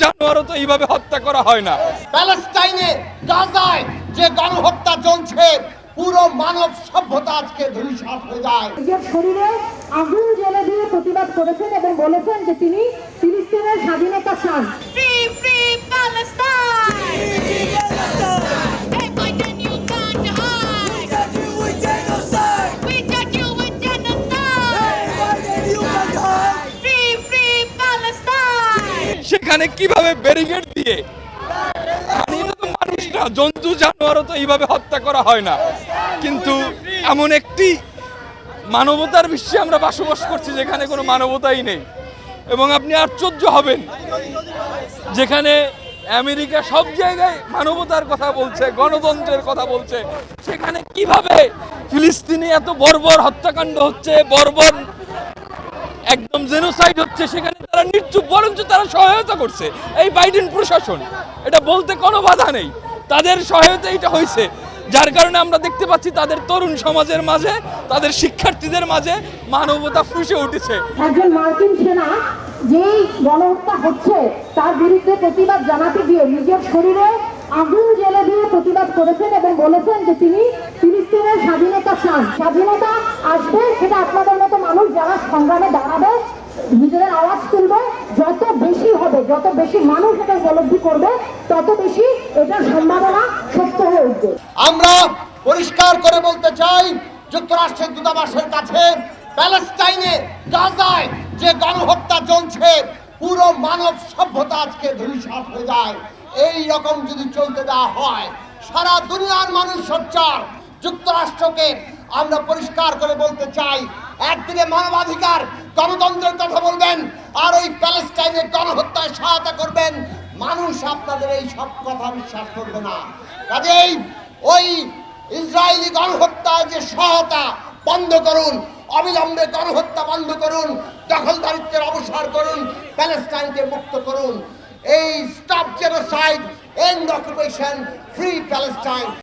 জানোয়ারও তো এইভাবে হত্যা করা হয় না। প্যালেস্টাইনে গাজায় যে গণহত্যা চলছে, পুরো মানব সভ্যতা আজকে ধূলিসাৎ হয়ে যায়। নিজের শরীরে আগুন জ্বেলে দিয়ে প্রতিবাদ করেছেন এবং বলেছেন যে তিনি ফিলিস্তিনের স্বাধীনতা চান। Free, free Palestine! Free Palestine! Hey, why didn't you turn to us? We judge you with genocide! We judge you with genocide! Hey, why didn't you come to us? Free, free Palestine! সেখানে কিভাবে barricade দিয়ে, মানে এটা তো মানুষ না, জন্তু জানোয়ারও তো এইভাবে হত্যা করা হয় না। কিন্তু এমন একটি মানবতার বিশ্বে আমরা বসবাস করছি যেখানে কোনো মানবতাই নেই। এবং আপনি আশ্চর্য হবেন, যেখানে আমেরিকা সব জায়গায় মানবতার কথা বলছে, গণতন্ত্রের কথা বলছে, সেখানে কিভাবে ফিলিস্তিনে এত বর্বর হত্যাকাণ্ড হচ্ছে, বর্বর একদম জেনোসাইড হচ্ছে, সেখানে তারা নিশ্চুপ, বরঞ্চ তারা সহায়তা করছে। এই বাইডেন প্রশাসন, এটা বলতে কোনো বাধা নেই, তাদের সহায়তা এটা হয়েছে, যার কারণে আমরা দেখতে পাচ্ছি তাদের তরুণ সমাজের মাঝে, তাদের শিক্ষার্থীদের মাঝে মানবতা ফুসে উঠেছে। একজন মার্কিন সেনা যেই গণহত্যা হচ্ছে তার বিরুদ্ধে প্রতিবাদ জানাতে গিয়ে নিজের শরীরে আগুন জ্বেলে দিয়ে প্রতিবাদ করেছেন এবং বলেছেন যে তিনি ফিলিস্তিনের স্বাধীনতা চান। স্বাধীনতা আসবে, সেটা আপনাদের মতো মানুষ যারা সংগ্রামে দাঁড়াবে, নিজেদের আওয়াজ তুলবে, যত বেশি হবে, যত বেশি মানুষ এটা উপলব্ধি করবে, তত বেশি এটার সম্ভাবনা সত্য হয়ে উঠবে। আমরা পরিষ্কার করে বলতে চাই, যুক্তরাষ্ট্রের দূতাবাসের কাছে, প্যালেস্টাইনে গাজায় যে গণহত্যা চলছে, পুরো মানব সভ্যতা আজকে ধূলিসাৎ হয়ে যায়। এই রকম যদি চলতে দেওয়া হয়, সারা দুনিয়ার মানুষ সোচ্চার। যুক্তরাষ্ট্রকে আমরা পরিষ্কার করে বলতে চাই, একদিকে মানবাধিকার গণতন্ত্রের কথা বলবেন, আর ওই প্যালেস্টাইনের গণহত্যায় সহায়তা করবেন। মানুষ আপনাদের এই সব কথা বিশ্বাস করবে না। কাজেই ওই ইসরায়েলি গণহত্যায় যে সহায়তা বন্ধ করুন, অবিলম্বে গণহত্যা বন্ধ করুন, দখলদারিত্বের অবসান করুন, প্যালেস্টাইনকে মুক্ত করুন। এই stop genocide, and occupation, free Palestine.